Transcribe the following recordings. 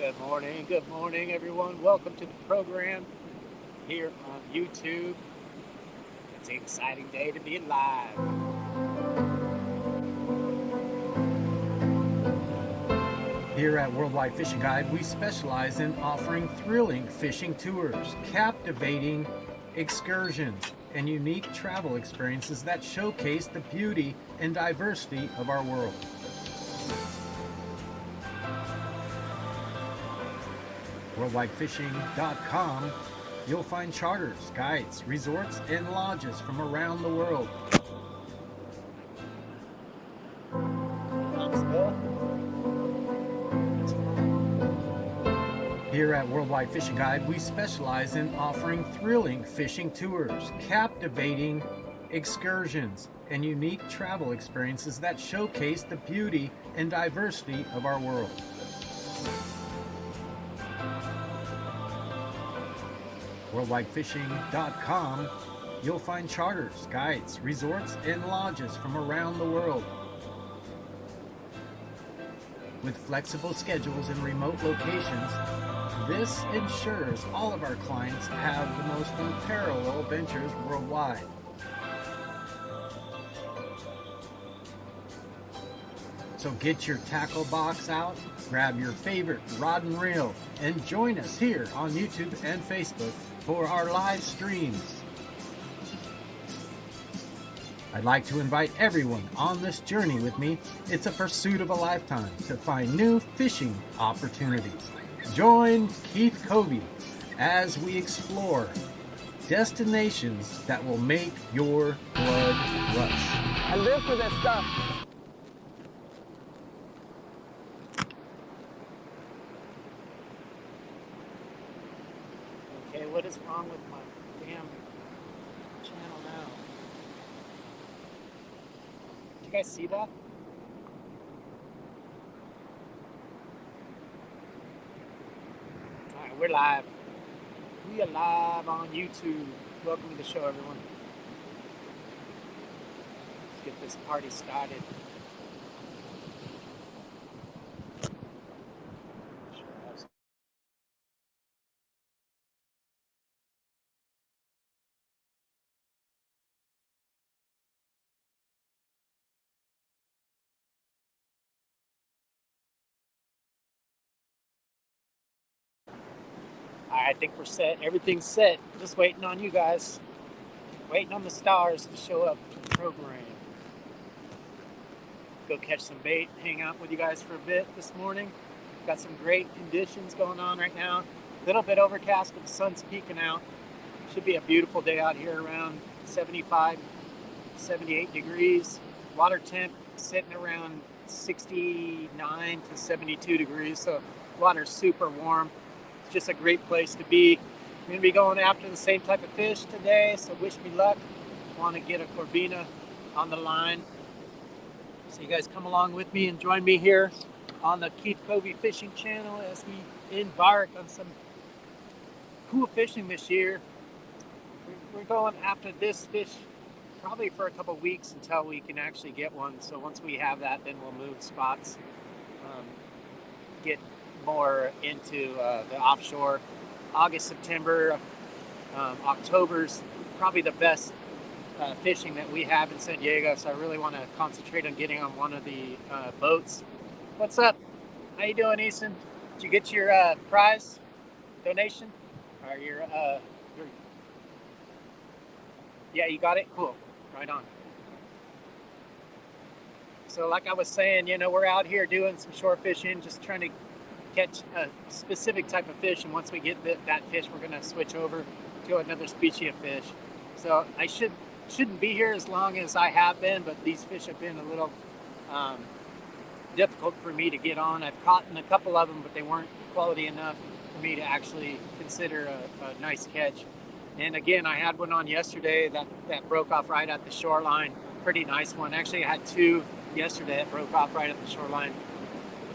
Good morning, everyone. Welcome to the program here on YouTube. It's an exciting day to be alive. Here at Worldwide Fishing Guide, we specialize in offering thrilling fishing tours, captivating excursions, and unique travel experiences that showcase the beauty and diversity of our world. WorldwideFishing.com, you'll find charters, guides, resorts, and lodges from around the world. Here at Worldwide Fishing Guide, we specialize in offering thrilling fishing tours, captivating excursions, and unique travel experiences that showcase the beauty and diversity of our world. WorldwideFishing.com, you'll find charters, guides, resorts, and lodges from around the world. With flexible schedules and remote locations, this ensures all of our clients have the most unparalleled adventures worldwide. So get your tackle box out, grab your favorite rod and reel, and join us here on YouTube and Facebook for our live streams. I'd like to invite everyone on this journey with me. It's a pursuit of a lifetime to find new fishing opportunities. Join Keith Covey as we explore destinations that will make your blood rush. I live for this stuff. Okay, what is wrong with my damn channel now? Did you guys see that? Alright, we're live. We are live on YouTube. Welcome to the show, everyone. Let's get this party started. I think we're set. Everything's set. Just waiting on you guys. Waiting on the stars to show up to the program. Go catch some bait, hang out with you guys for a bit this morning. Got some great conditions going on right now. A little bit overcast, but the sun's peeking out. Should be a beautiful day out here, around 75, 78 degrees. Water temp sitting around 69 to 72 degrees, so water's super warm. It's just a great place to be. I'm going to be going after the same type of fish today, so wish me luck. Want to get a Corbina on the line. So you guys come along with me and join me here on the Keith Covey Fishing Channel as we embark on some cool fishing this year. We're going after this fish probably for a couple weeks until we can actually get one. So once we have that, then we'll move spots, get more into the offshore. August, September, October's probably the best fishing that we have in San Diego, so I really want to concentrate on getting on one of the boats. What's up? How you doing, Easton? Did you get your prize donation? Or your yeah, you got it? Cool. Right on. So like I was saying, you know, we're out here doing some shore fishing, just trying to catch a specific type of fish, and once we get that fish, we're going to switch over to another species of fish. So I shouldn't be here as long as I have been, but these fish have been a little difficult for me to get on. I've caught in a couple of them, but they weren't quality enough for me to actually consider a nice catch. And again, I had one on yesterday that broke off right at the shoreline. Pretty nice one. Actually, I had two yesterday that broke off right at the shoreline.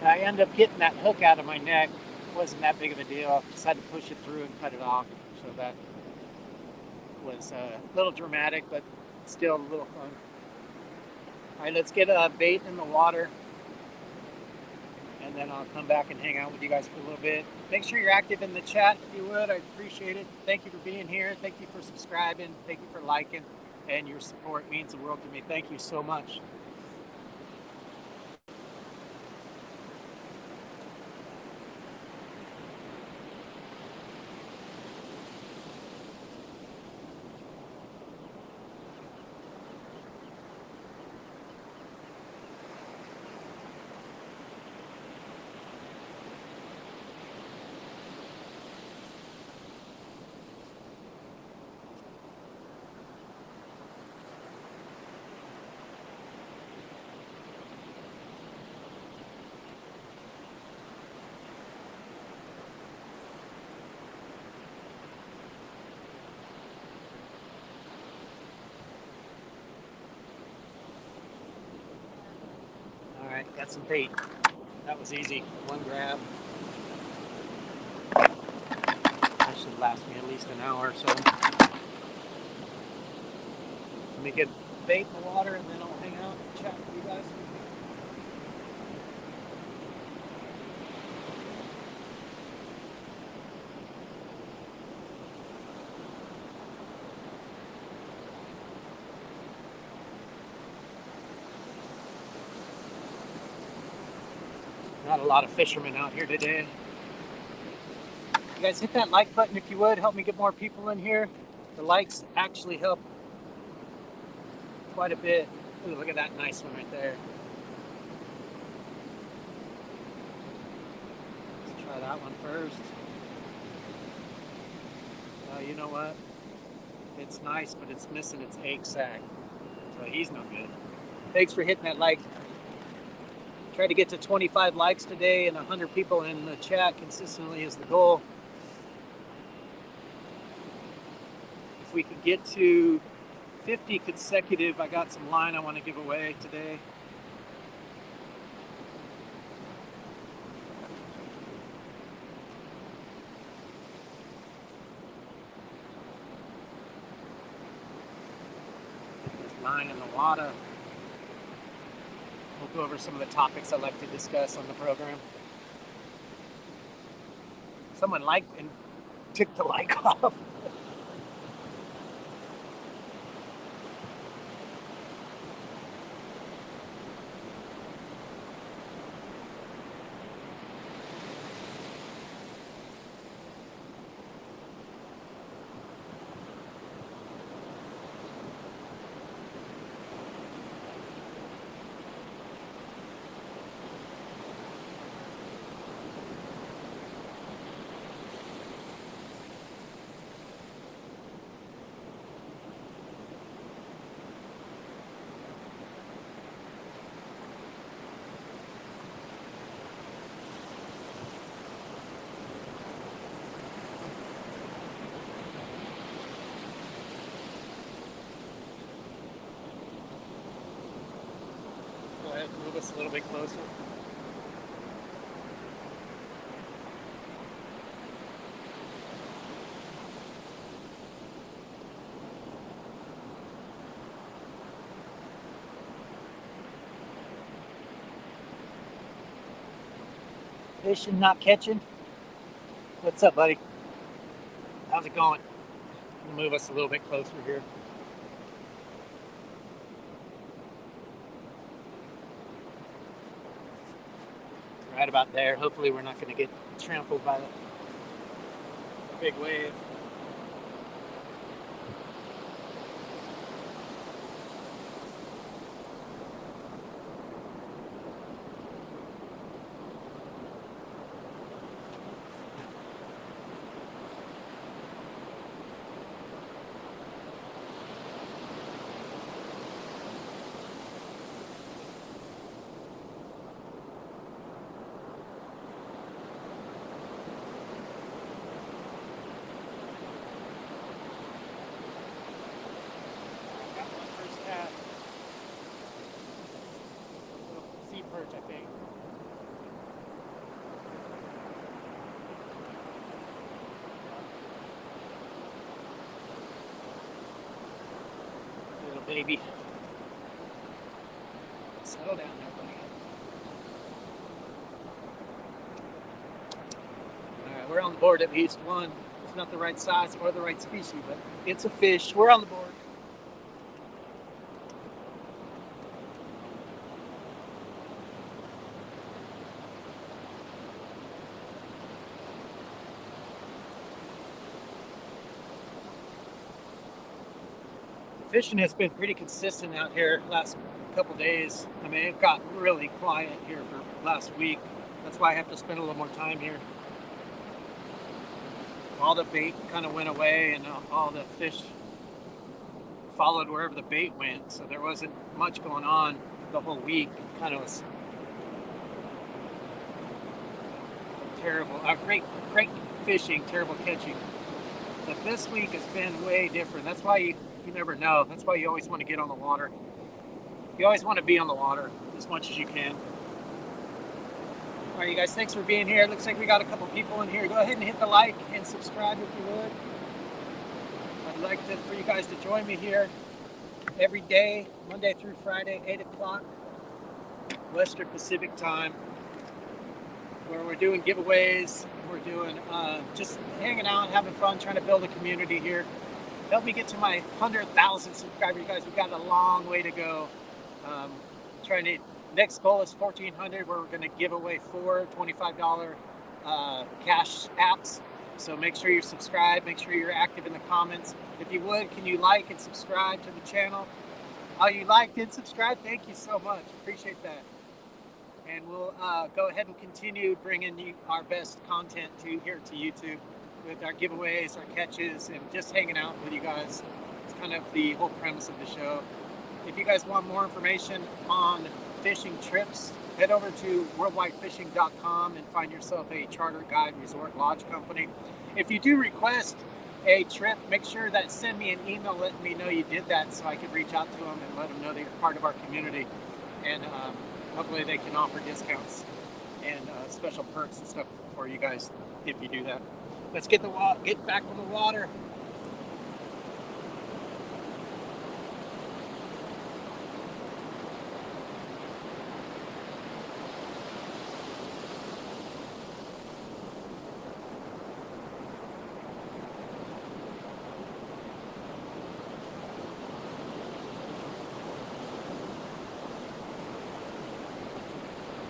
I ended up getting that hook out of my neck. It wasn't that big of a deal. Just had to push it through and cut it off. So that was a little dramatic, but still a little fun. All right, let's get a bait in the water. And and then I'll come back and hang out with you guys for a little bit. Make sure you're active in the chat if you would. I'd appreciate it. Thank you for being here. Thank you for subscribing. Thank you for liking, and your support means the world to me. Thank you so much. All right, got some bait. That was easy. One grab. That should last me at least an hour or so. Let me get bait in the water and then I'll hang out and chat with you guys. Not a lot of fishermen out here today. You guys hit that like button if you would. Help me get more people in here. The likes actually help quite a bit. Ooh, look at that nice one right there. Let's try that one first. Oh, you know what? It's nice, but it's missing its egg sac. So he's no good. Thanks for hitting that like. Try to get to 25 likes today and 100 people in the chat consistently is the goal. If we could get to 50 consecutive, I got some line I want to give away today. There's line in the water. We'll go over some of the topics I like to discuss on the program. Someone liked and took the like off. Move us a little bit closer. Fishing, not catching. What's up, buddy? How's it going? Move us a little bit closer here. Right about there. Hopefully we're not going to get trampled by the big wave. Perch, I think. Little baby. Settle down there, buddy. We're on the board at least one. It's not the right size or the right species, but it's a fish. We're on the board. Fishing has been pretty consistent out here last couple days. I mean, it got really quiet here for last week. That's why I have to spend a little more time here. All the bait kind of went away, and all the fish followed wherever the bait went. So there wasn't much going on the whole week. It kind of was terrible. Great fishing, terrible catching. But this week has been way different. That's why you never know. That's why you always want to get on the water. You always want to be on the water as much as you can. All right, you guys, thanks for being here. It looks like we got a couple people in here. Go ahead and hit the like and subscribe if you would. I'd like for you guys to join me here every day, Monday through Friday, 8 o'clock, Western Pacific time, where we're doing giveaways. We're doing just hanging out, having fun, trying to build a community here. Help me get to my 100,000 subscribers, you guys. We've got a long way to go. Next goal is 1,400, where we're going to give away 4 $25 cash apps. So make sure you subscribe. Make sure you're active in the comments. If you would, can you like and subscribe to the channel? Oh, you liked and subscribed? Thank you so much. Appreciate that. And we'll go ahead and continue bringing you our best content here to YouTube with our giveaways, our catches, and just hanging out with you guys. It's kind of the whole premise of the show. If you guys want more information on fishing trips, head over to worldwidefishing.com and find yourself a charter guide resort lodge company. If you do request a trip, make sure that send me an email letting me know you did that, so I can reach out to them and let them know that you're part of our community. And hopefully they can offer discounts and special perks and stuff for you guys if you do that. Let's get back on the water.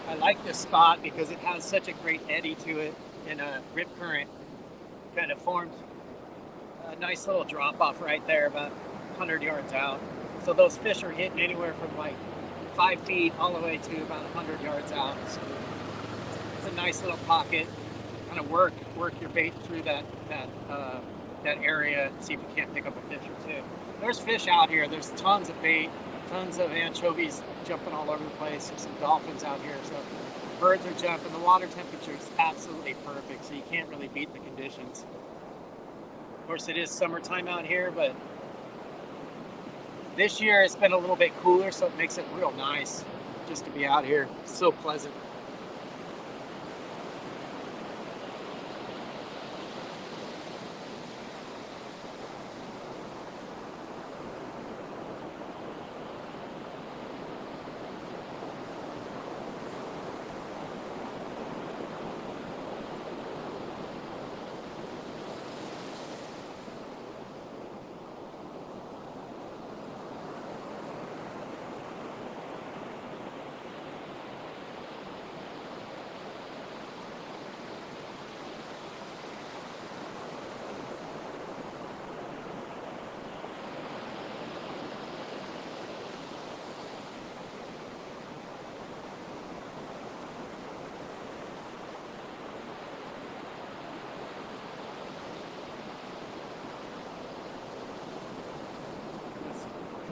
I like this spot because it has such a great eddy to it, and a rip current kind of formed a nice little drop off right there about 100 yards out. So those fish are hitting anywhere from like 5 feet all the way to about 100 yards out. So it's a nice little pocket. Kind of work your bait through that area, see if you can't pick up a fish or two. There's fish out here. There's tons of bait, tons of anchovies jumping all over the place. There's some dolphins out here. So birds are jumping. The water temperature is absolutely perfect, so you can't really beat the conditions. Of course, it is summertime out here, but this year it's been a little bit cooler, so it makes it real nice just to be out here. It's so pleasant.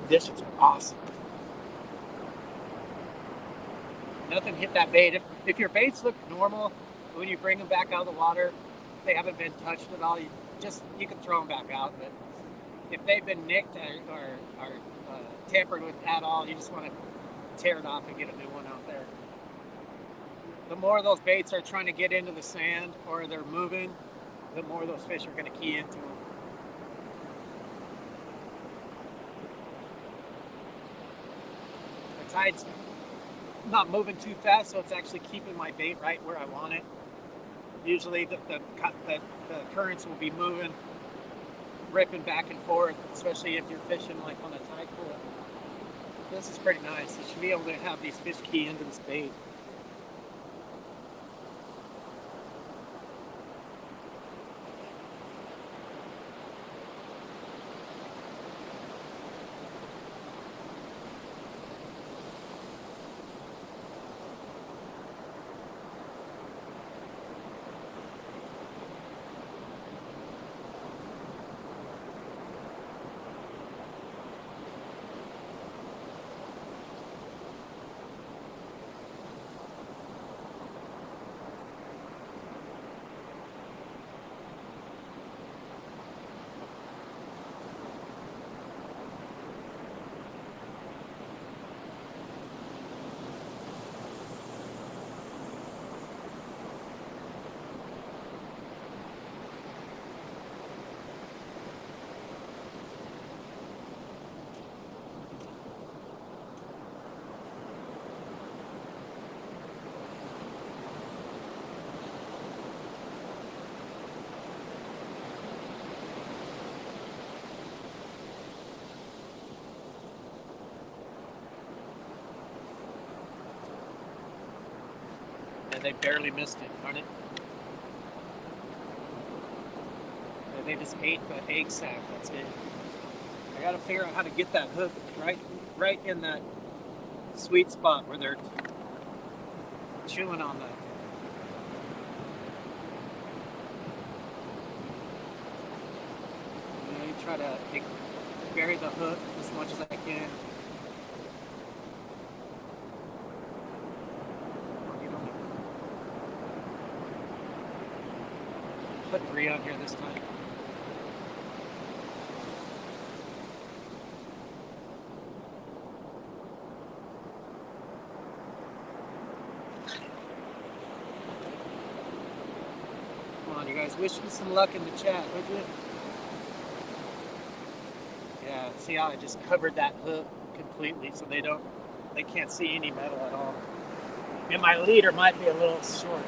Conditions are awesome. Nothing hit that bait. If your baits look normal when you bring them back out of the water, if they haven't been touched at all, you can throw them back out. But if they've been nicked or tampered with at all, you just want to tear it off and get a new one out there. The more those baits are trying to get into the sand or they're moving, the more those fish are going to key into them. The tide's not moving too fast, so it's actually keeping my bait right where I want it. Usually the currents will be moving, ripping back and forth, especially if you're fishing like on a tight pool. This is pretty nice. You should be able to have these fish key into this bait. They barely missed it, darn it. And they just ate the egg sac, that's it. I gotta figure out how to get that hook right in that sweet spot where they're chewing on that. I try to bury the hook as much as I can. Put 3 on here this time. Come on, you guys, wish me some luck in the chat, would you? Yeah, see how I just covered that hook completely so they can't see any metal at all. And my leader might be a little short.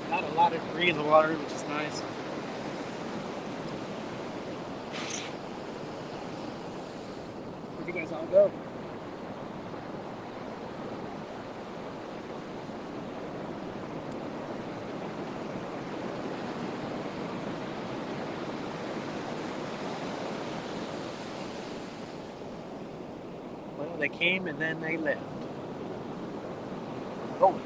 Got a lot of debris in the water, which is nice. Where'd you guys all go? Well, they came and then they left. Oh.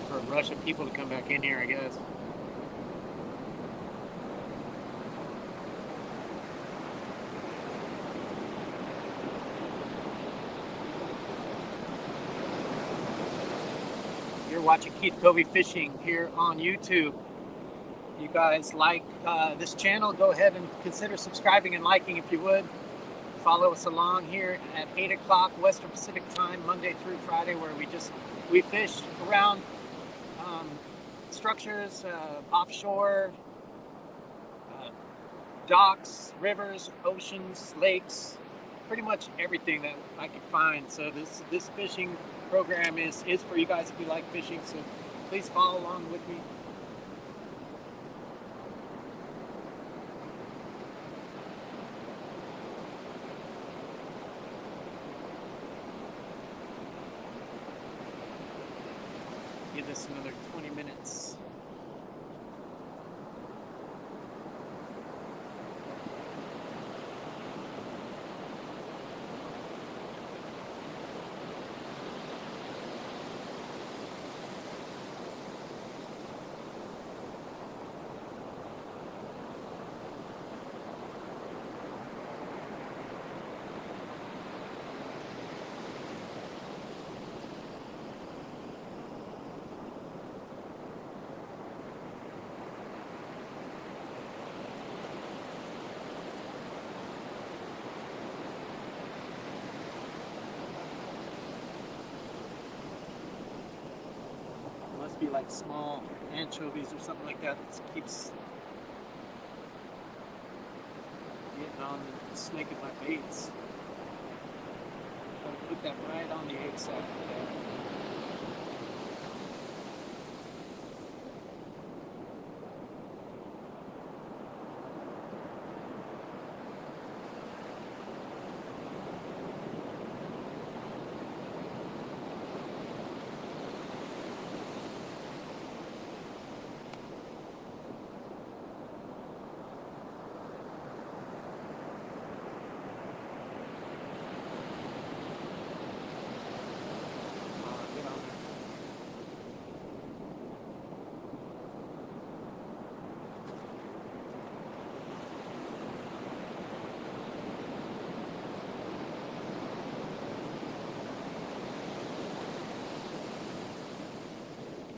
For a rush of people to come back in here, I guess. You're watching Keith Covey Fishing here on YouTube. You guys like this channel, go ahead and consider subscribing and liking if you would. Follow us along here at 8 o'clock Western Pacific time, Monday through Friday, where we fish around structures, offshore, docks, rivers, oceans, lakes, pretty much everything that I could find. So this fishing program is for you guys if you like fishing. So please follow along with me. give this another 20 minutes. Must be like small anchovies or something like that that keeps getting on and snaking my baits. Gotta put that right on the egg sac today.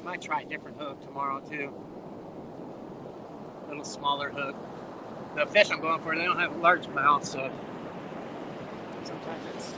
Might try a different hook tomorrow too. A little smaller hook. The fish I'm going for, they don't have large mouths, so sometimes it's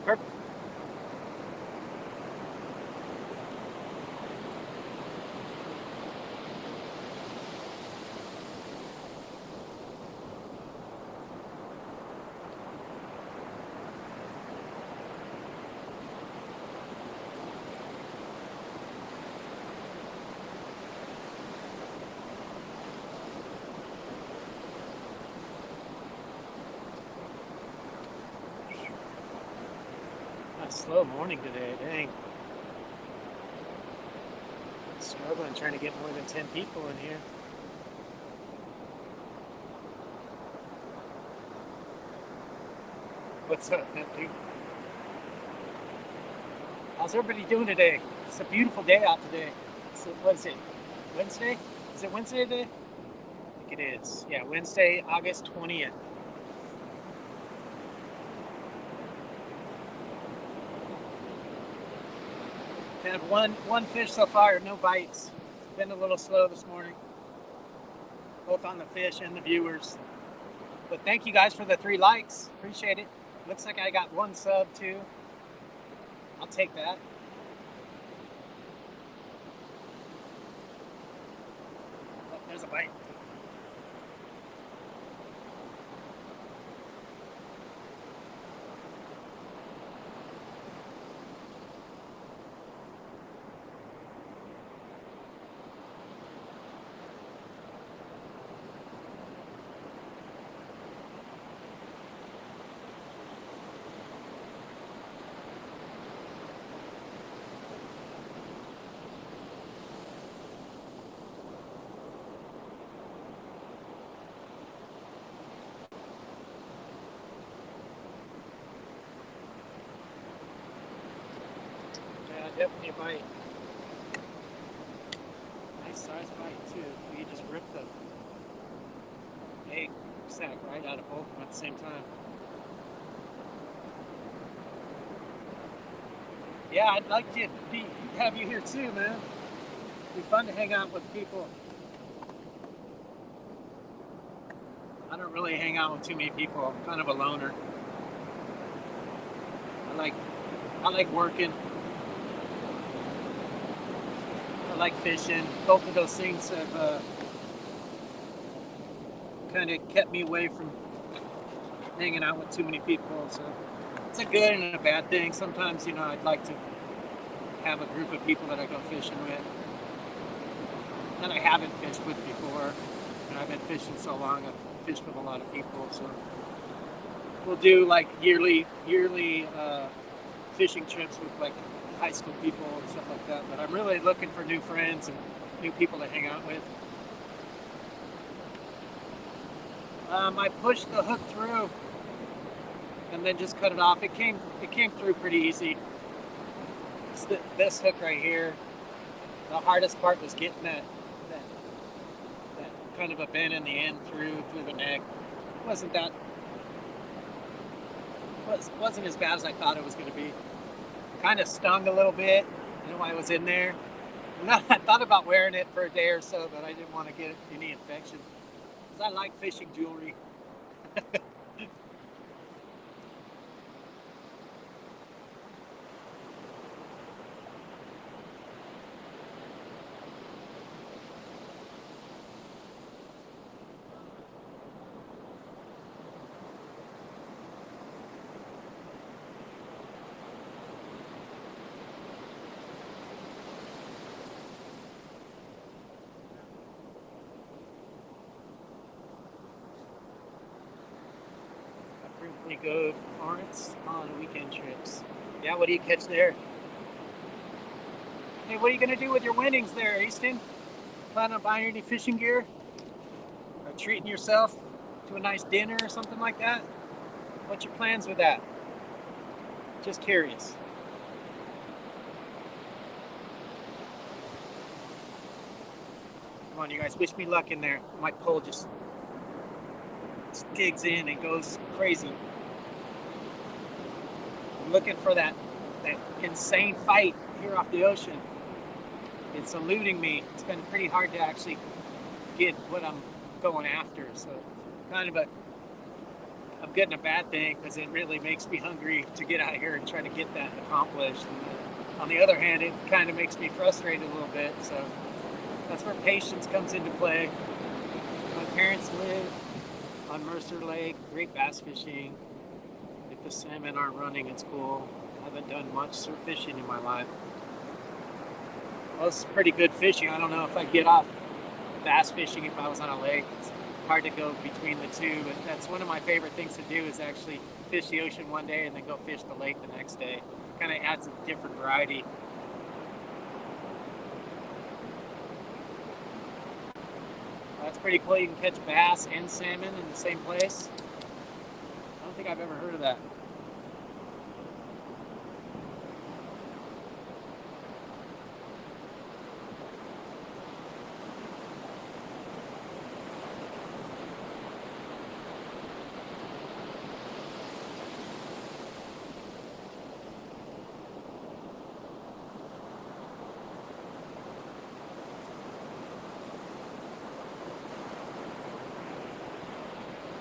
perfect. Slow morning today, dang. Struggling trying to get more than 10 people in here. What's up, dude? How's everybody doing today? It's a beautiful day out today. So what is it? Wednesday? Is it Wednesday today? I think it is. Yeah, Wednesday, August 20th. Had one fish so far, no bites. Been a little slow this morning, both on the fish and the viewers. But thank you guys for the 3 likes. Appreciate it. Looks like I got 1 sub too. I'll take that. Oh, there's a bite. Definitely a bite. Nice size bite too. You just ripped the egg sack right out of both of them at the same time. Yeah, I'd like to have you here too, man. It'd be fun to hang out with people. I don't really hang out with too many people. I'm kind of a loner. I like working. I like fishing. Both of those things have kind of kept me away from hanging out with too many people. So it's a good and a bad thing. Sometimes, you know, I'd like to have a group of people that I go fishing with that I haven't fished with before. And I've been fishing so long, I've fished with a lot of people. So we'll do like yearly fishing trips with like high school people and stuff like that, but I'm really looking for new friends and new people to hang out with. I pushed the hook through and then just cut it off. It came through pretty easy. It's this hook right here. The hardest part was getting that kind of a bend in the end through the neck. Wasn't as bad as I thought it was going to be. Kind of stung a little bit, you know, while I was in there. I thought about wearing it for a day or so, but I didn't want to get any infection. Because I like fishing jewelry. We go to Florence on weekend trips. Yeah, what do you catch there? Hey, what are you going to do with your winnings there, Easton? Plan on buying any fishing gear? Or treating yourself to a nice dinner or something like that? What's your plans with that? Just curious. Come on, you guys, wish me luck in there. My pole just digs in and goes crazy. I'm looking for that insane fight here off the ocean. It's eluding me. It's been pretty hard to actually get what I'm going after. So kind of I'm getting a bad thing because it really makes me hungry to get out here and try to get that accomplished. And on the other hand, it kind of makes me frustrated a little bit. So that's where patience comes into play. My parents live on Mercer Lake, great bass fishing. If the salmon aren't running, it's cool. I haven't done much surf fishing in my life. Well, it's pretty good fishing. I don't know if I'd get off bass fishing if I was on a lake. It's hard to go between the two, but that's one of my favorite things to do is actually fish the ocean one day and then go fish the lake the next day. Kind of adds a different variety. That's pretty cool. You can catch bass and salmon in the same place. I don't think I've ever heard of that.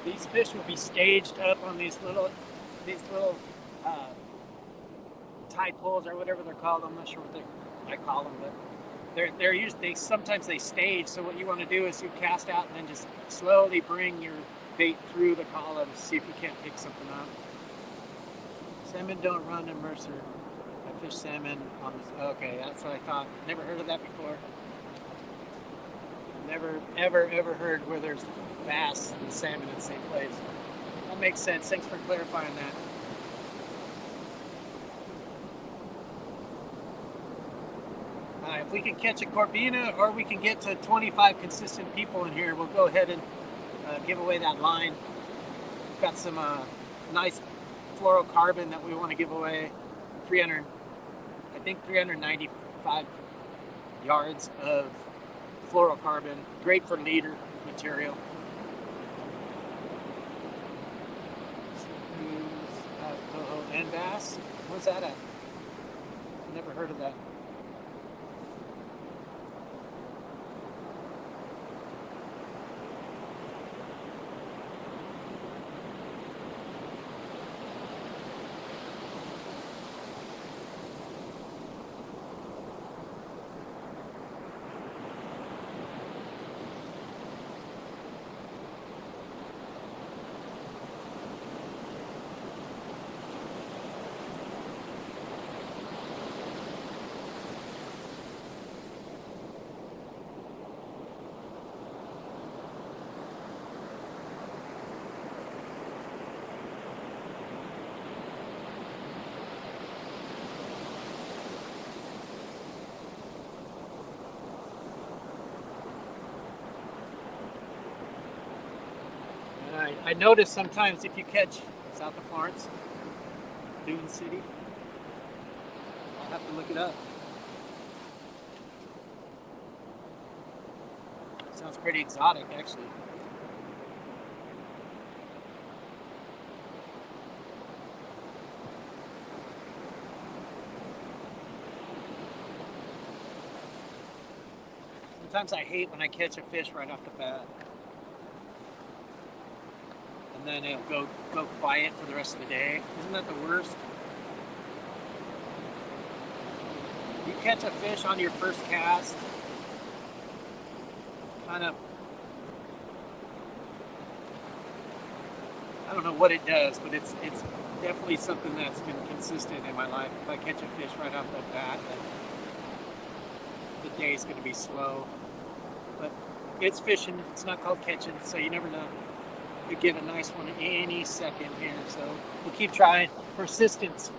These fish will be staged up on these little tide poles or whatever they're called. I'm not sure what I call them, but they're used. Sometimes they stage. So what you want to do is you cast out and then just slowly bring your bait through the columns. See if you can't pick something up. Salmon don't run in Mercer. I fish salmon on this. Okay, that's what I thought. Never heard of that before. Never, ever heard where there's bass and salmon in the same place. That makes sense. Thanks for clarifying that. If we can catch a Corbina or we can get to 25 consistent people in here, we'll go ahead and give away that line. We've got some nice fluorocarbon that we want to give away. 395 yards of fluorocarbon, great for leader material. Coho and bass. What's that at? Never heard of that. I notice sometimes if you catch south of Florence, Dune City, I'll have to look it up. Sounds pretty exotic, actually. Sometimes I hate when I catch a fish right off the bat. And then it'll go quiet for the rest of the day. Isn't that the worst? You catch a fish on your first cast, kind of, I don't know what it does, but it's definitely something that's been consistent in my life. If I catch a fish right off the bat, then the day's going to be slow. But it's fishing. It's not called catching, so you never know. You get a nice one any second here, so we'll keep trying. Persistence.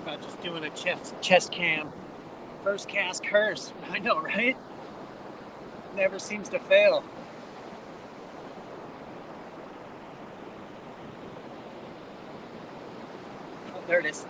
About just doing a chest cam. First cast curse. I know, right? Never seems to fail. Oh, there it is.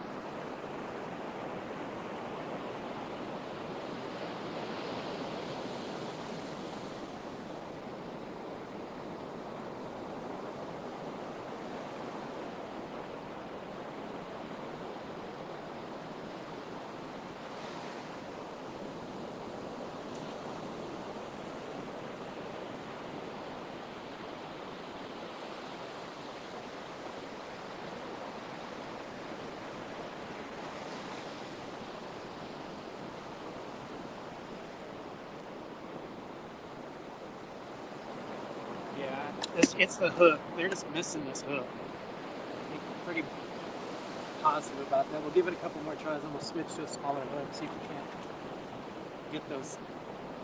It's the hook. They're just missing this hook. pretty positive about that. We'll give it a couple more tries and we'll switch to a smaller hook, see if we can't get those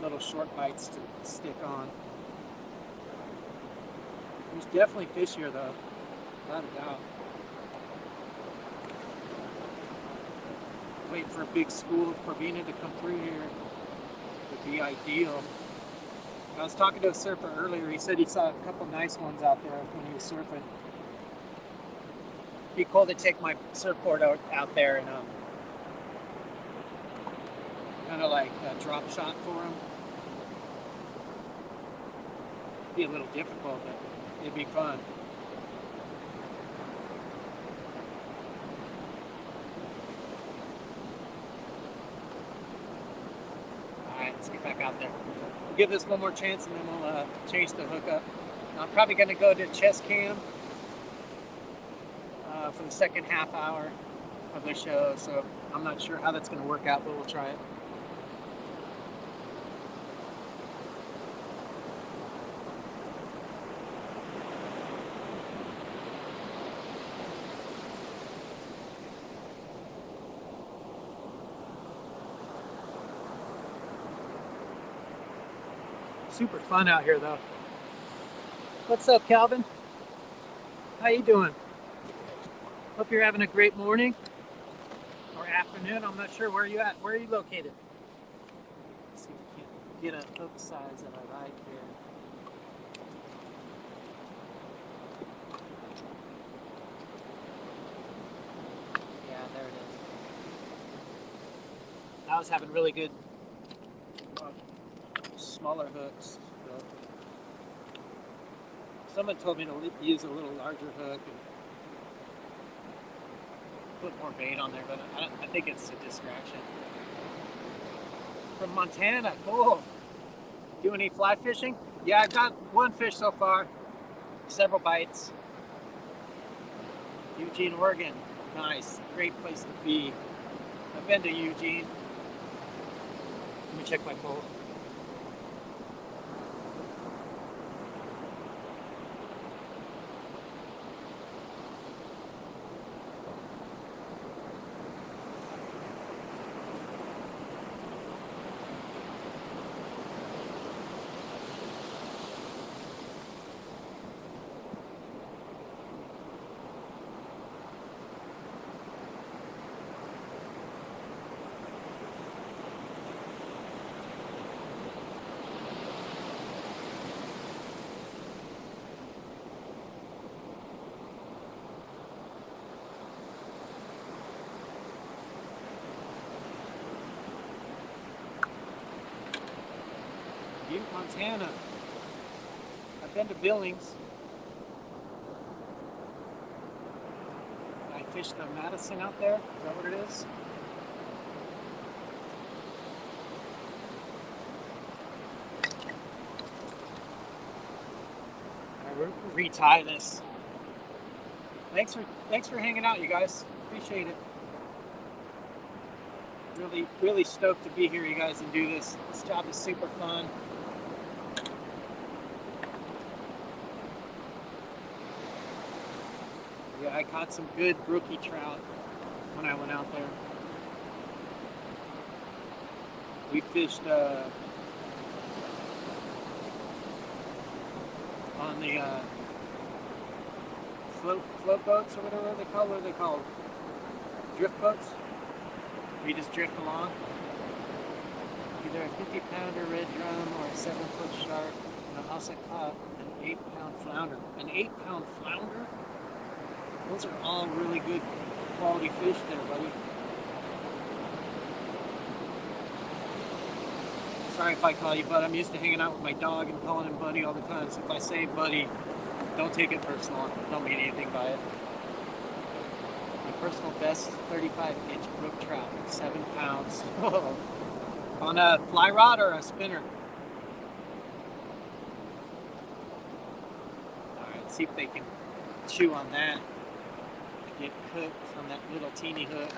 little short bites to stick on. There's definitely fish here though, without a doubt. Waiting for a big school of Corvina to come through here would be ideal. I was talking to a surfer earlier. He said he saw a couple nice ones out there when he was surfing. It'd be cool to take my surfboard out there and kind of like a drop shot for him. It'd be a little difficult, but it'd be fun. Alright, let's get back out there. We'll give this one more chance and then we'll change the hookup. I'm probably going to go to chest cam for the second half hour of the show, so I'm not sure how that's going to work out, but we'll try it. Super fun out here though. What's up, Calvin? How you doing? Hope you're having a great morning or afternoon. I'm not sure where you at. Where are you located? Let's see if we can get a hook size that I like here. Yeah, there it is. I was having really good smaller hooks. So someone told me to use a little larger hook and put more bait on there, but I think it's a distraction. From Montana, cool. Do any fly fishing? Yeah, I've got one fish so far. Several bites. Eugene, Oregon. Nice. Great place to be. I've been to Eugene. Let me check my pole. Butte, Montana. I've been to Billings. I fished the Madison out there. Is that what it is? I'll retie this. Thanks for hanging out, you guys. Appreciate it. Really stoked to be here, you guys, and do this. This job is super fun. Yeah, I caught some good brookie trout when I went out there. We fished on the float boats or whatever they call. What are they called? Drift boats. We just drift along. Either a 50-pounder red drum or a 7-foot shark. And I also caught an 8-pound flounder. An 8-pound flounder? Those are all really good quality fish there, buddy. Sorry if I call you bud. I'm used to hanging out with my dog and calling him buddy all the time. So if I say buddy, don't take it personal. Don't mean anything by it. My personal best 35-inch brook trout, 7 pounds. On a fly rod or a spinner? Alright, let's see if they can chew on that. Get cooked on that little teeny hook.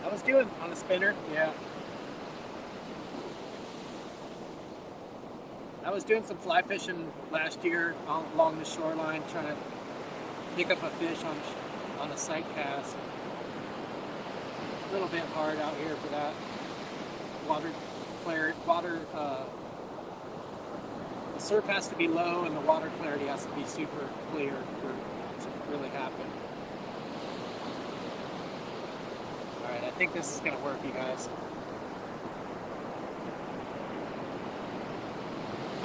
I was doing on the spinner, yeah. I was doing some fly fishing last year along the shoreline, trying to pick up a fish on a sight cast. A little bit hard out here for that. The surf has to be low and the water clarity has to be super clear for it to really happen. All right, I think this is gonna work, you guys.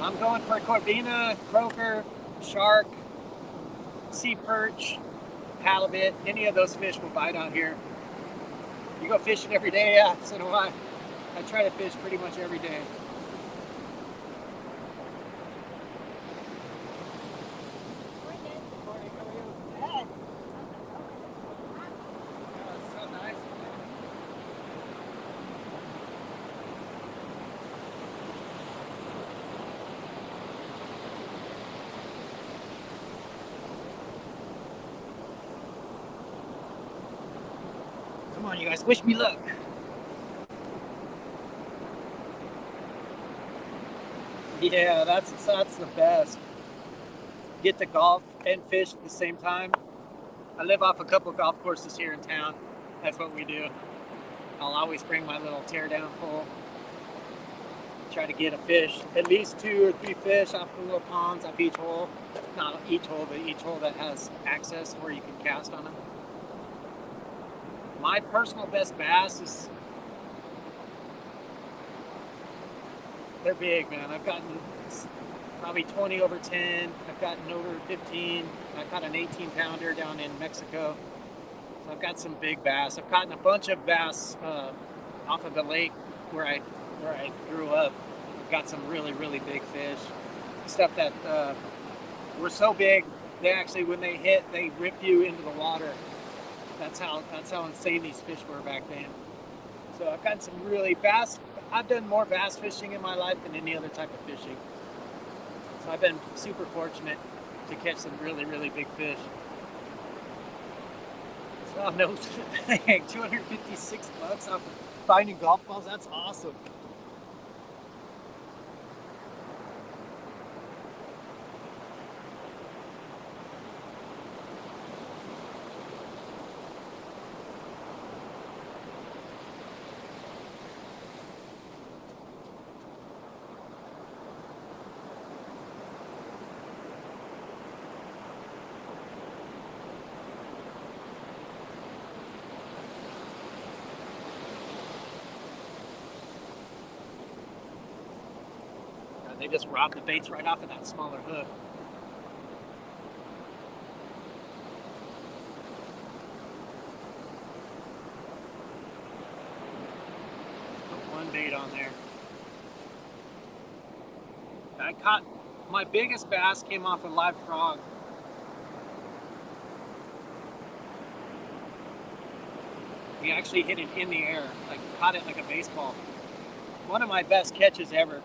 I'm going for corvina, croaker, shark, sea perch, halibut. Any of those fish will bite out here. You go fishing every day? Yeah, so do I. I try to fish pretty much every day. Come on, you guys, wish me luck. Yeah, that's the best. Get to golf and fish at the same time. I live off a couple of golf courses here in town. That's what we do. I'll always bring my little teardown pole. Try to get a fish, at least 2 or 3 fish off the little ponds off each hole. Not each hole, but each hole that has access where you can cast on them. My personal best bass is, they're big, man. I've gotten probably 20 over 10. I've gotten over 15. I caught an 18 pounder down in Mexico. So I've got some big bass. I've gotten a bunch of bass off of the lake where I grew up. I've got some really, really big fish. Stuff that were so big, they actually, when they hit, they rip you into the water. That's how insane these fish were back then. So I've gotten some really bass. I've done more bass fishing in my life than any other type of fishing. So I've been super fortunate to catch some really, really big fish. So no, dang, $256 off of finding golf balls. That's awesome. They just robbed the baits right off of that smaller hook. Put one bait on there. I caught, my biggest bass came off a live frog. He actually hit it in the air, like caught it like a baseball. One of my best catches ever.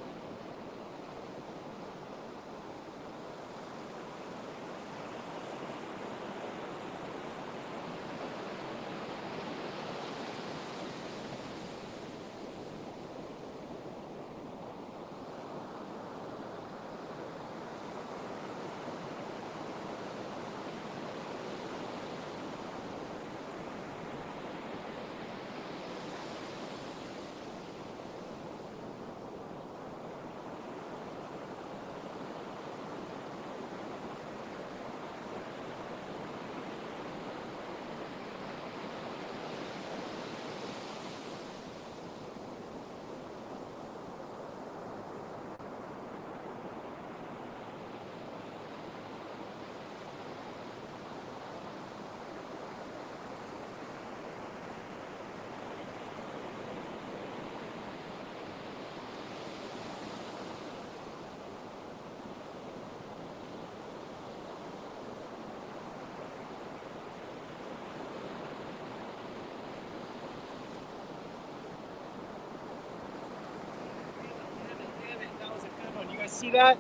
See that?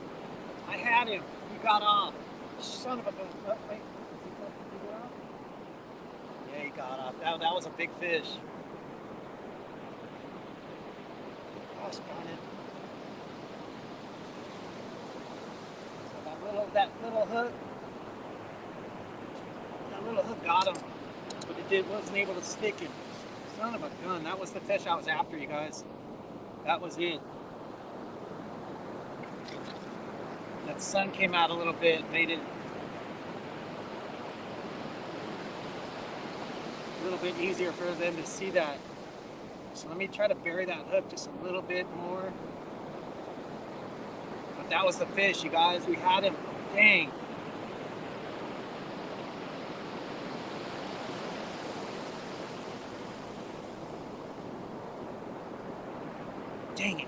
I had him. He got off. Son of a gun. Oh, wait. Did he get off? Yeah, he got off. That was a big fish. Gosh darn it. that little hook. That little hook got him, but wasn't able to stick him. Son of a gun. That was the fish I was after, you guys. That was it. That sun came out a little bit, made it a little bit easier for them to see that. So let me try to bury that hook just a little bit more. But that was the fish, you guys. We had him. Dang. Dang it.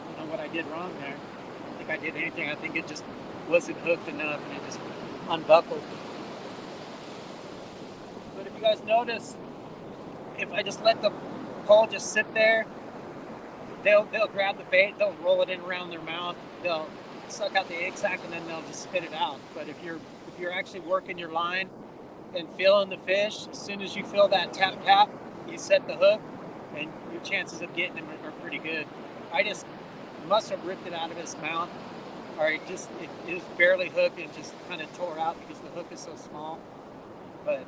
I don't know what I did wrong there. I don't think I did anything. I think it just wasn't hooked enough and it just unbuckled. But if you guys notice, if I just let the pole just sit there, they'll grab the bait, they'll roll it in around their mouth, they'll suck out the egg sac, and then they'll just spit it out. But if you're actually working your line and feeling the fish, as soon as you feel that tap tap, you set the hook, and your chances of getting them are pretty good. I just must have ripped it out of his mouth, or it was barely hooked and just kind of tore out because the hook is so small. But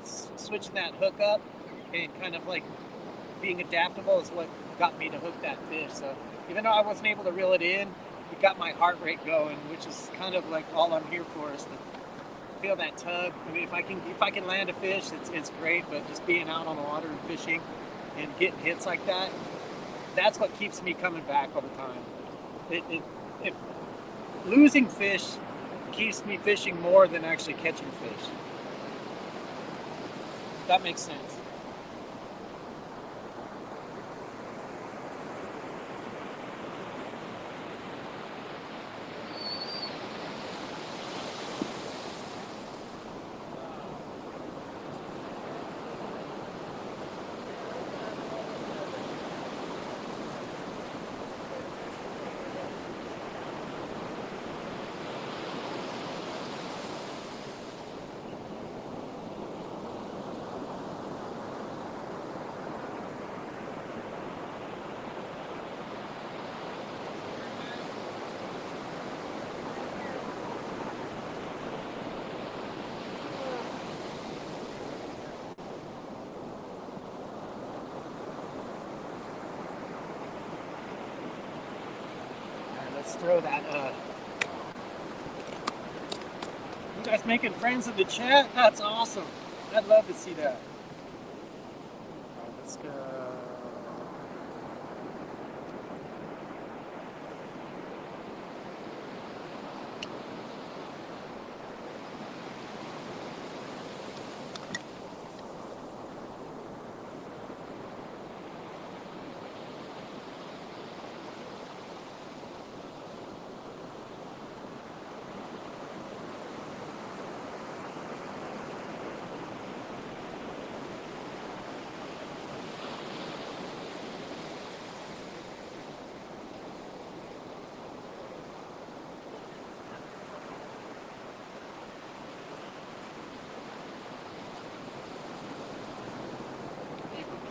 switching that hook up and kind of like being adaptable is what got me to hook that fish. So even though I wasn't able to reel it in, it got my heart rate going, which is kind of like all I'm here for, is to feel that tug. I mean, if I can land a fish, it's great, but just being out on the water and fishing and getting hits like that, that's what keeps me coming back all the time. If losing fish keeps me fishing more than actually catching fish. That makes sense. Let's throw that. You guys making friends in the chat? That's awesome. I'd love to see that. All right, let's go.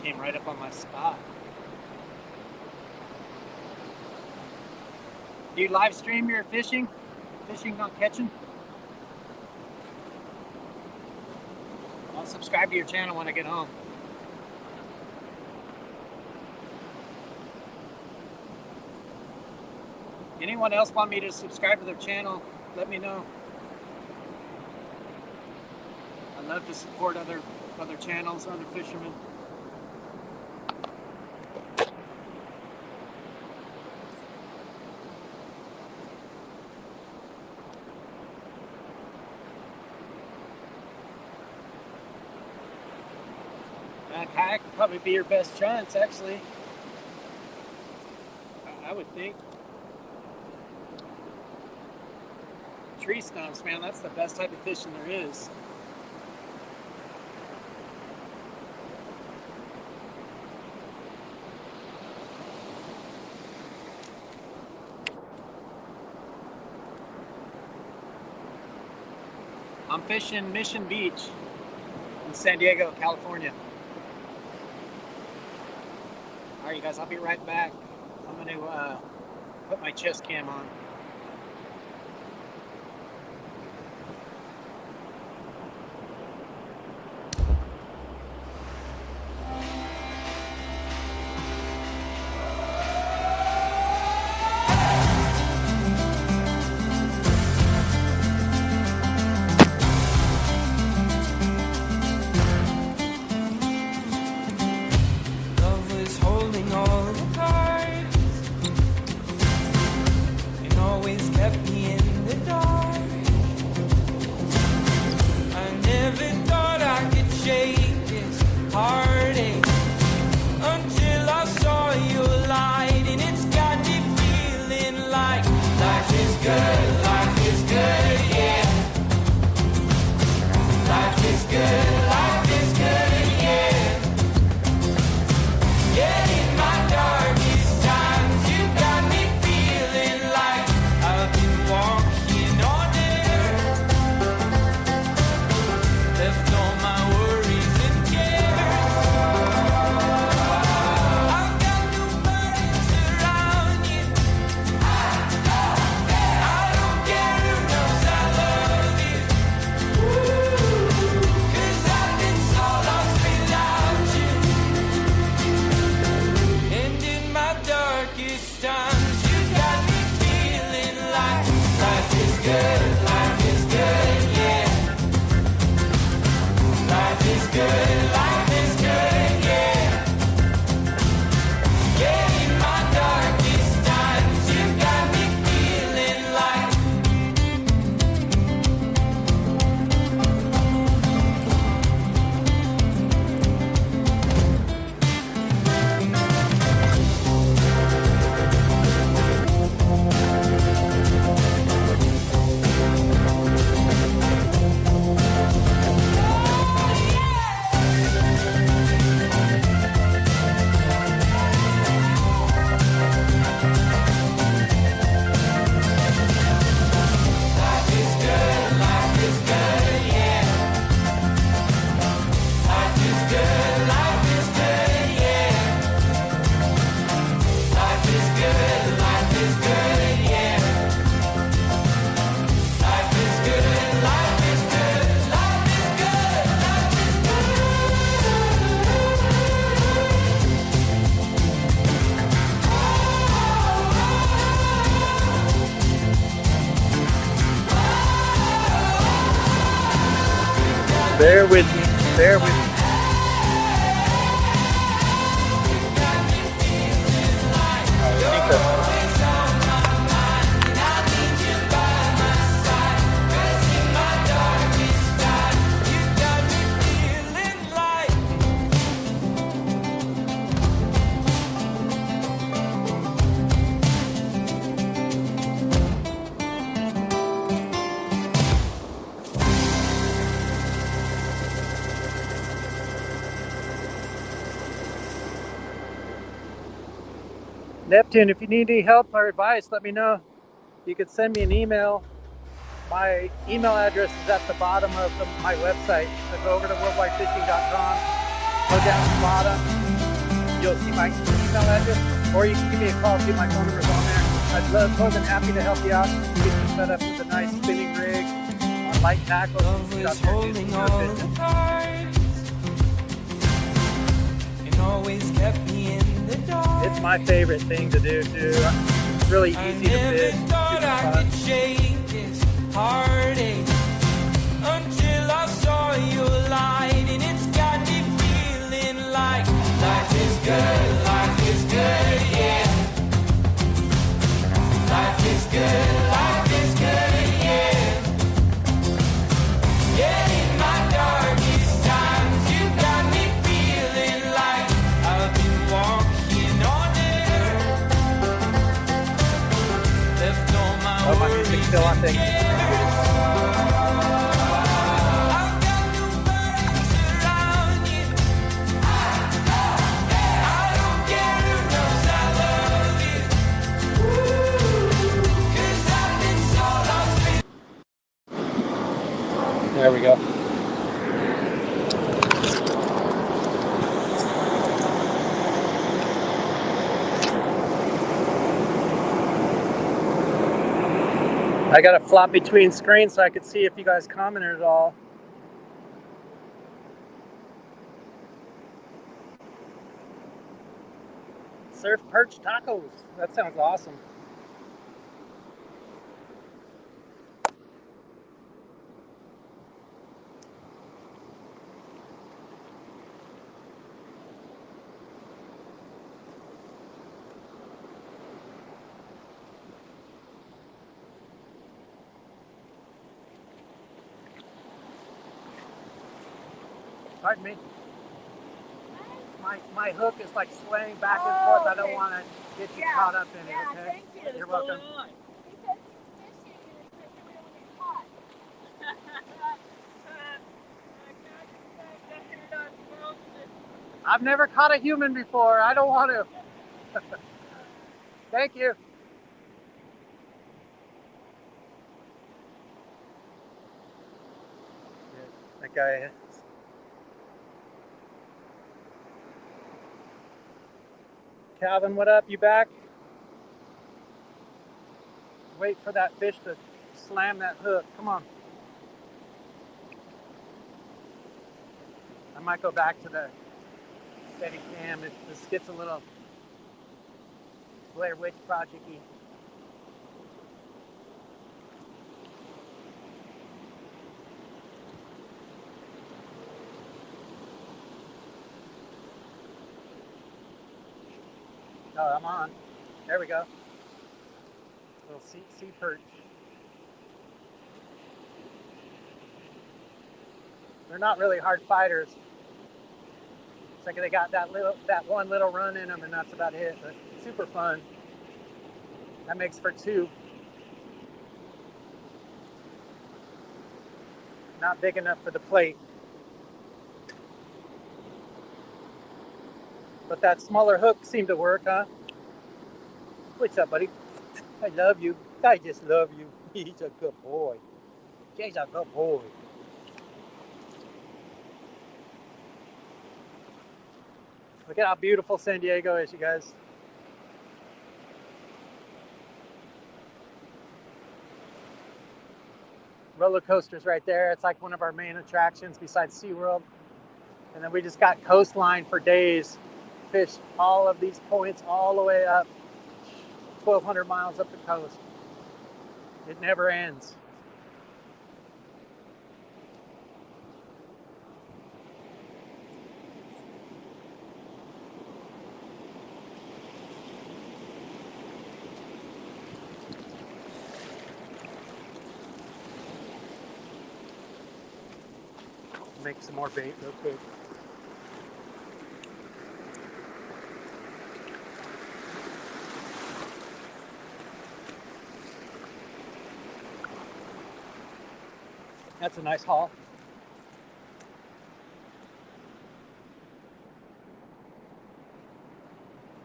Came right up on my spot. Do you live stream your fishing? Fishing, not catching? I'll subscribe to your channel when I get home. Anyone else want me to subscribe to their channel? Let me know. I love to support other channels, other fishermen. Kayak would probably be your best chance, actually. I would think. Tree stumps, man, that's the best type of fishing there is. I'm fishing Mission Beach in San Diego, California. All right, you guys, I'll be right back. I'm going to put my chest cam on. Bear with me. Bear with me. Neptune, if you need any help or advice, let me know. You can send me an email. My email address is at the bottom of my website. So go over to worldwidefishing.com, go down to the bottom, you'll see my email address, or you can give me a call, see my phone number's on there. I'd love more than happy to help you out, get you set up with a nice spinning rig, on light tackles, and get out there and do some good business. It's my favorite thing to do too. It's really easy to fish. Until I saw your light, and it's got me feeling like life is good, yeah. Life is good, yeah. Yeah, in my darkest times, you got me feeling like I've been walking on air. Left all my worries still on thing. There we go. I gotta flop between screens so I could see if you guys commented at all. Surf perch tacos. That sounds awesome. Pardon me. My hook is like swaying back and forth. I don't want to get you caught up in it, okay? Thank you. You're welcome. Because he's fishing and you're going to get caught. I've never caught a human before. I don't want to. Thank you. That guy. Calvin, what up? You back? Wait for that fish to slam that hook. Come on. I might go back to the steady cam if this gets a little Blair Witch Project-y. Oh, I'm on. There we go. Little sea perch. They're not really hard fighters. It's like they got that one little run in them, and that's about it. But super fun. That makes for two. Not big enough for the plate. But that smaller hook seemed to work, huh? What's up, buddy? I love you. I just love you. He's a good boy. He's a good boy. Look at how beautiful San Diego is, you guys. Roller coasters right there. It's like one of our main attractions besides SeaWorld. And then we just got coastline for days. Fished all of these points all the way up 1,200 miles up the coast. It never ends. Make some more bait real quick. That's a nice haul.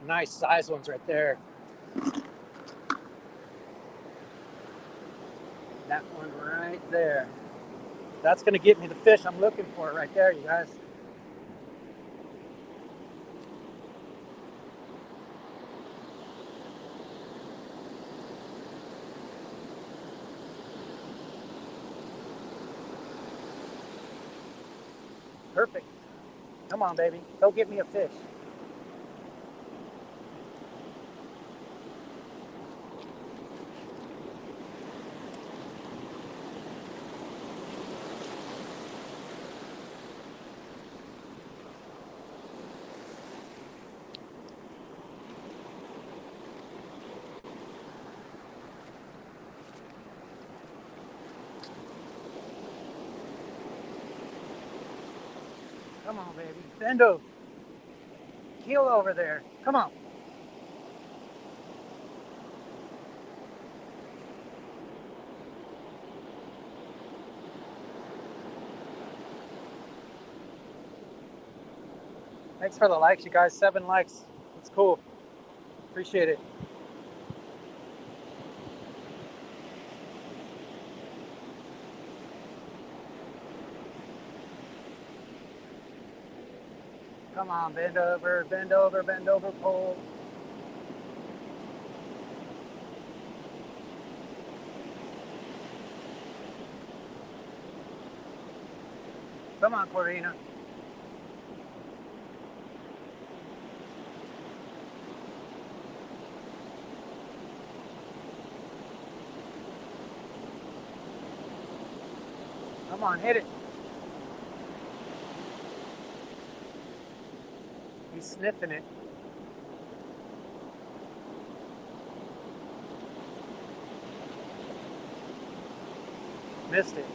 Nice size ones right there. That one right there. That's going to get me the fish I'm looking for right there, you guys. Perfect. Come on, baby. Go get me a fish. Come on, baby. Bend over. Keel over there. Come on. Thanks for the likes, you guys. 7 likes. It's cool. Appreciate it. Come on, bend over, bend over, bend over, pull. Come on, Corina. Come on, hit it. He's sniffing it. Missed it.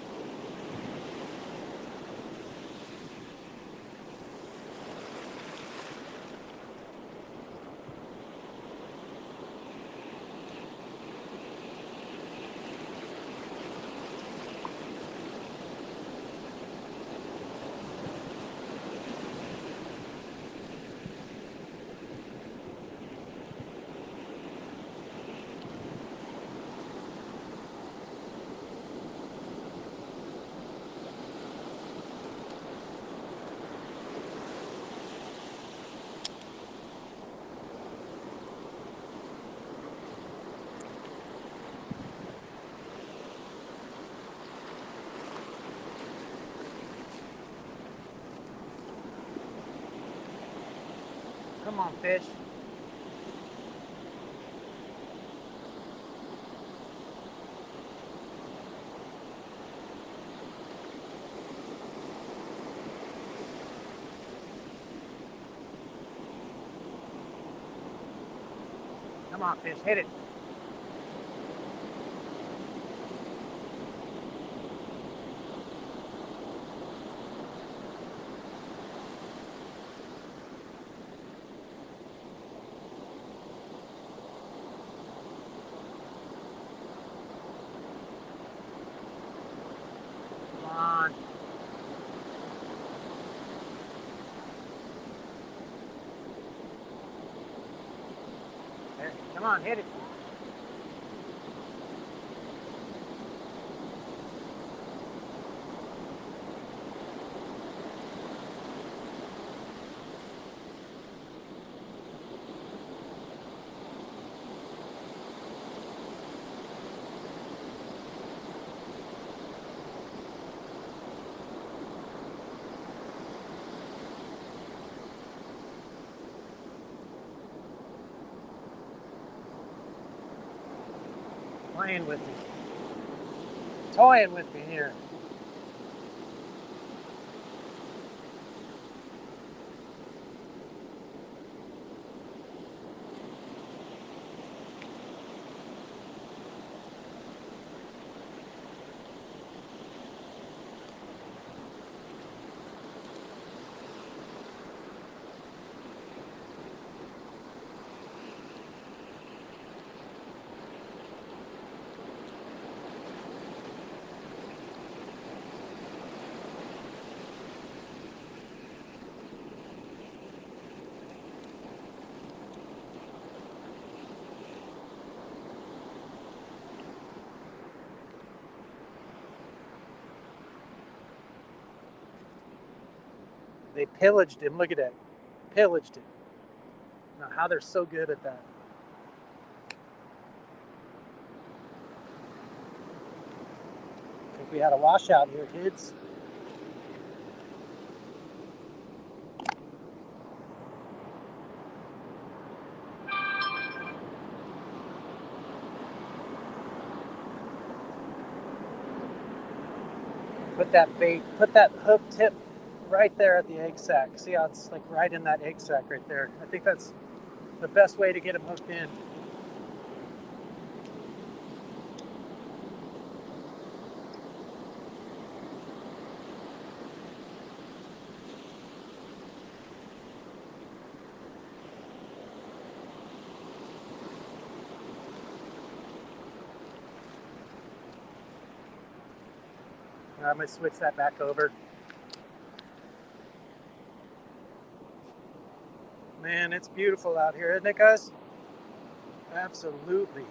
Come on, fish. Come on, fish, hit it. Come on. There, come on, hit it. Playing with me. Toying with me here. They pillaged him. Look at that. Pillaged him. Now, how they're so good at that. I think we had a washout here, kids. Put that bait, put that hook tip right there at the egg sac. See how it's like right in that egg sac right there. I think that's the best way to get them hooked in. I'm going to switch that back over. Man, it's beautiful out here, isn't it, guys? Absolutely.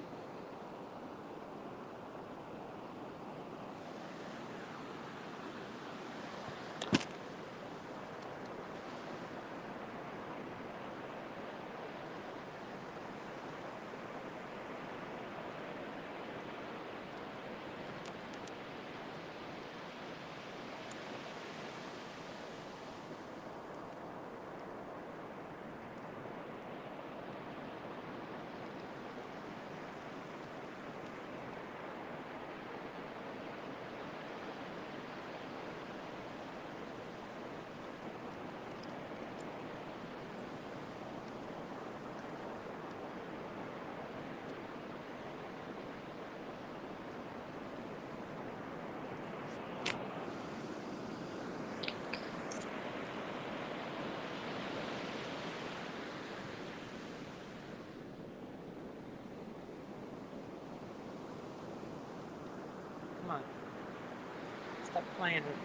Stop playing with it.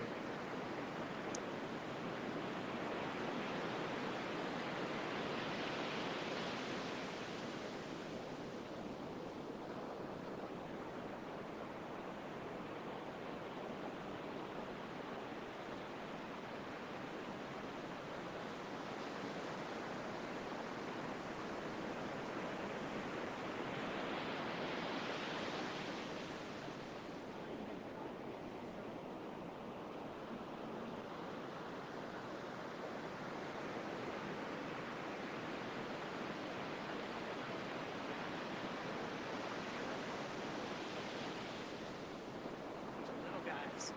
Little guys.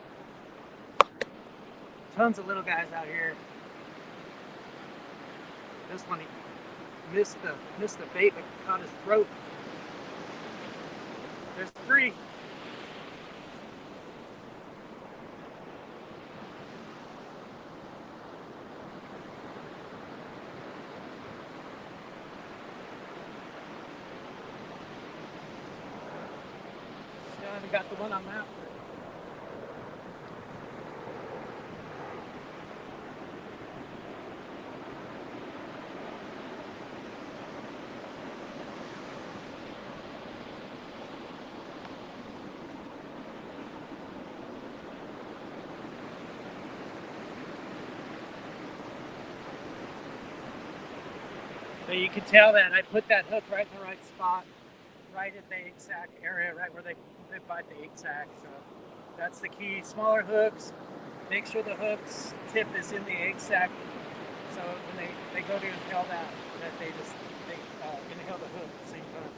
Tons of little guys out here. This one he missed the bait but caught his throat. There's 3. Still haven't got the one I'm after. So you can tell that I put that hook right in the right spot, right at the egg sac area, right where they bite the egg sac. So that's the key. Smaller hooks. Make sure the hook's tip is in the egg sac. So when they go to inhale that they inhale the hook at the same time.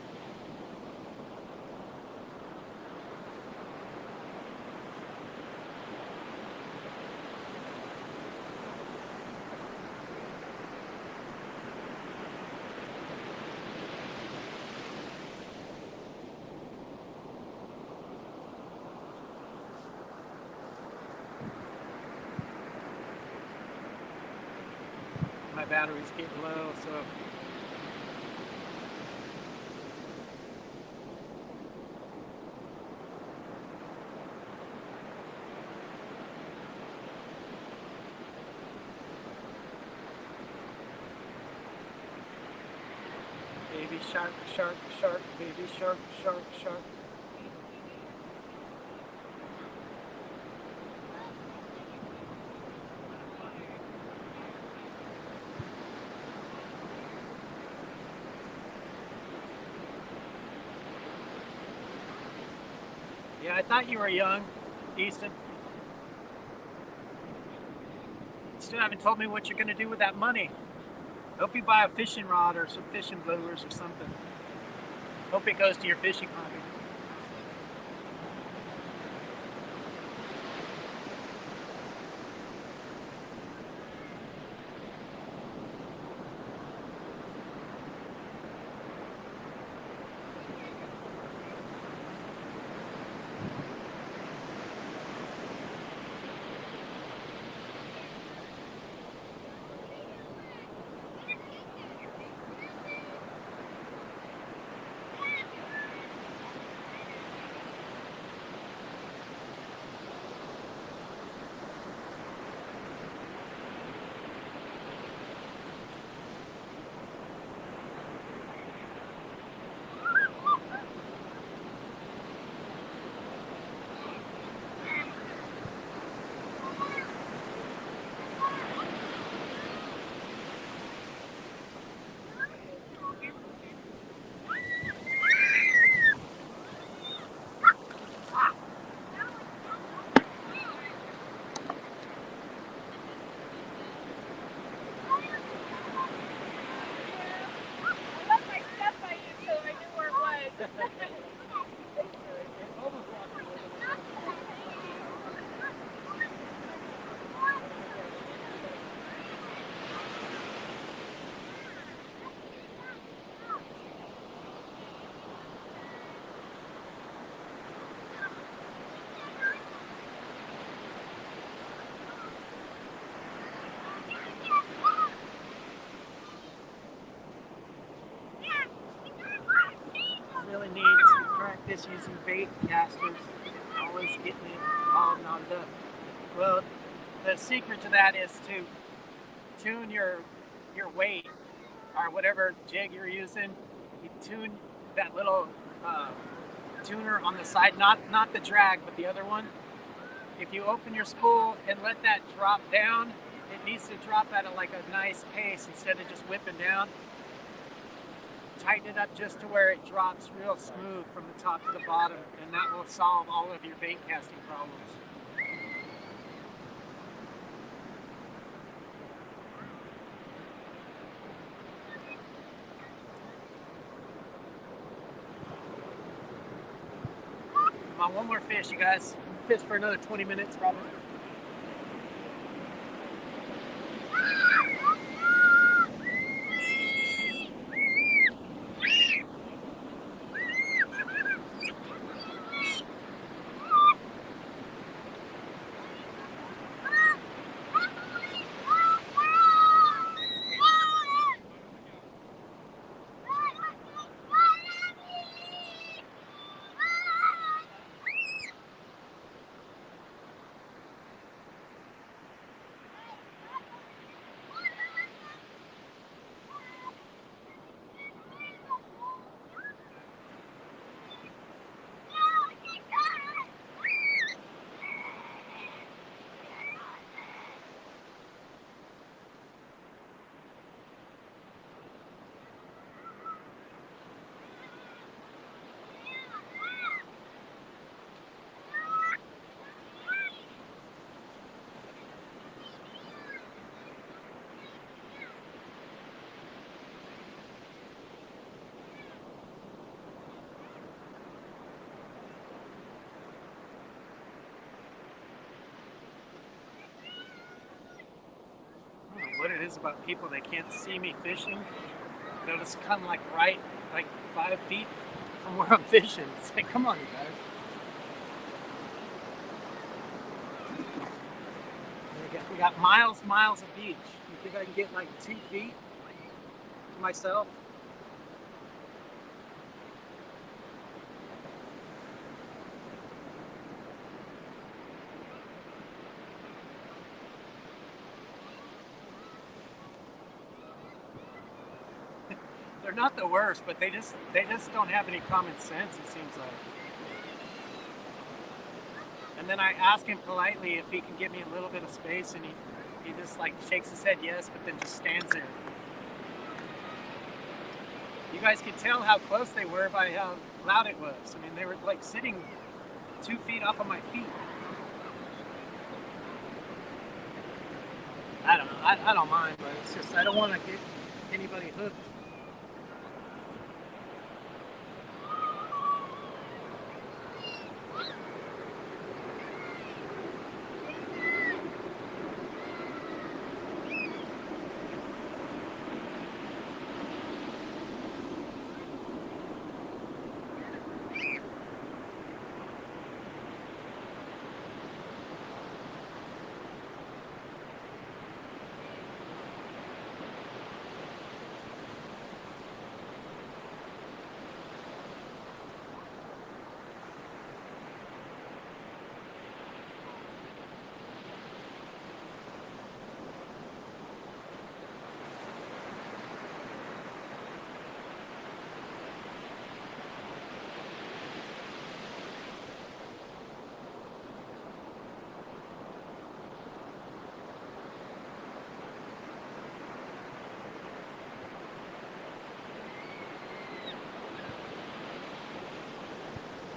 My battery's getting low, so baby shark, shark, shark, baby shark, shark, shark. Yeah, I thought you were young, Easton. Still haven't told me what you're going to do with that money. Hope you buy a fishing rod or some fishing lures or something. Hope it goes to your fishing hobby. Really need to practice using bait casters. Always getting it all knotted up. Well, the secret to that is to tune your weight or whatever jig you're using. You tune that little tuner on the side, not the drag, but the other one. If you open your spool and let that drop down, it needs to drop at like a nice pace instead of just whipping down. Tighten it up just to where it drops real smooth from the top to the bottom, and that will solve all of your bait casting problems. Come on, one more fish, you guys. Fish for another 20 minutes probably. What it is about people, they can't see me fishing. They'll just come like right, like 5 feet from where I'm fishing. It's like, come on, you guys. We got miles of beach. You think I can get like 2 feet to myself? They're not the worst, but they just don't have any common sense, it seems like. And then I ask him politely if he can give me a little bit of space, and he just like shakes his head yes, but then just stands there. You guys could tell how close they were by how loud it was. I mean, they were like sitting 2 feet off of my feet. I don't know. I don't mind, but it's just I don't want to get anybody hooked.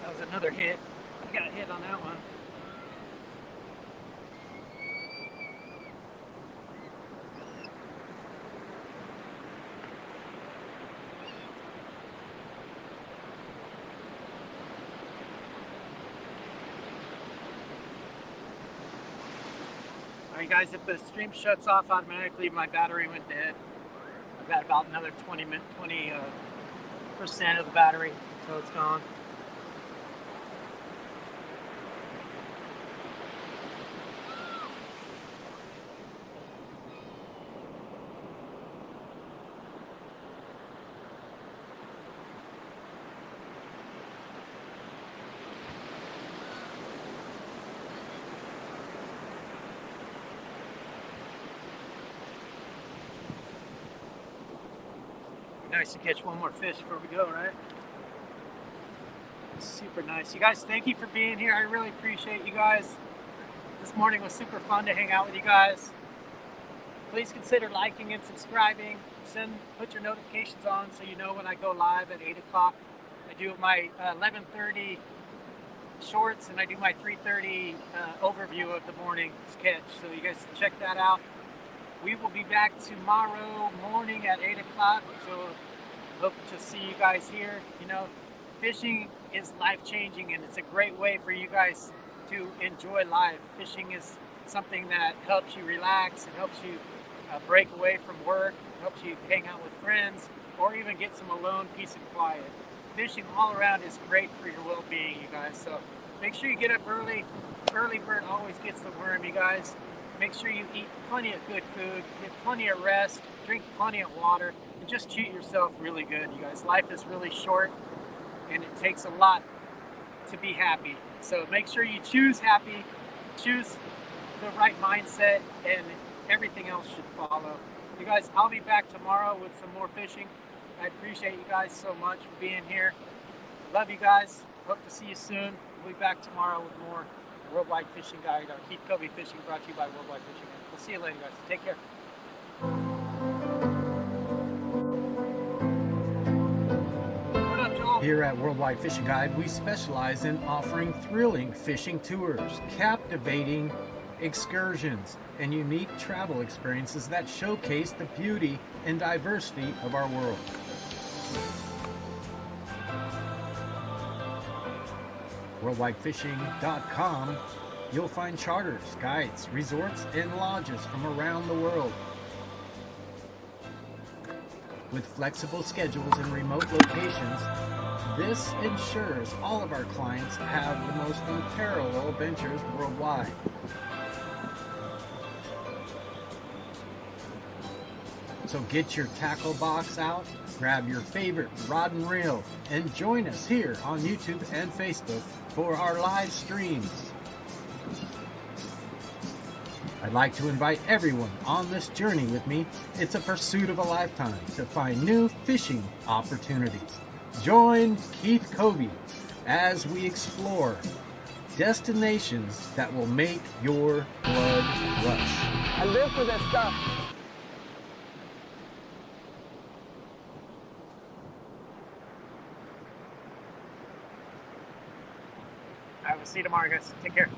That was another hit. I got a hit on that one. Alright guys, if the stream shuts off automatically, my battery went dead. I've got about another 20% of the battery until it's gone. Nice to catch one more fish before we go, right? Super nice. You guys, thank you for being here. I really appreciate you guys. This morning was super fun to hang out with you guys. Please consider liking and subscribing. Put your notifications on so you know when I go live at 8 o'clock. I do my 11:30 shorts and I do my 3:30 overview of the morning's catch. So you guys check that out. We will be back tomorrow morning at 8 o'clock. So hope to see you guys here. You know, fishing is life-changing and it's a great way for you guys to enjoy life. Fishing is something that helps you relax, it helps you break away from work, helps you hang out with friends, or even get some alone peace and quiet. Fishing all around is great for your well-being, you guys. So make sure you get up early. Early bird always gets the worm, you guys. Make sure you eat plenty of good food, get plenty of rest, drink plenty of water, and just treat yourself really good, you guys. Life is really short, and it takes a lot to be happy. So make sure you choose happy, choose the right mindset, and everything else should follow. You guys, I'll be back tomorrow with some more fishing. I appreciate you guys so much for being here. Love you guys. Hope to see you soon. We'll be back tomorrow with more Worldwide Fishing Guide, our Keith Covey Fishing, brought to you by Worldwide Fishing Guide. We'll see you later, guys. Take care. What up, Joel? Here at Worldwide Fishing Guide, we specialize in offering thrilling fishing tours, captivating excursions, and unique travel experiences that showcase the beauty and diversity of our world. WorldwideFishing.com, you'll find charters, guides, resorts, and lodges from around the world. With flexible schedules and remote locations, this ensures all of our clients have the most unparalleled adventures worldwide. So get your tackle box out, grab your favorite rod and reel, and join us here on YouTube and Facebook for our live streams. I'd like to invite everyone on this journey with me. It's a pursuit of a lifetime to find new fishing opportunities. Join Keith Covey as we explore destinations that will make your blood rush. I live for this stuff. All right, we'll see you tomorrow, guys. Take care.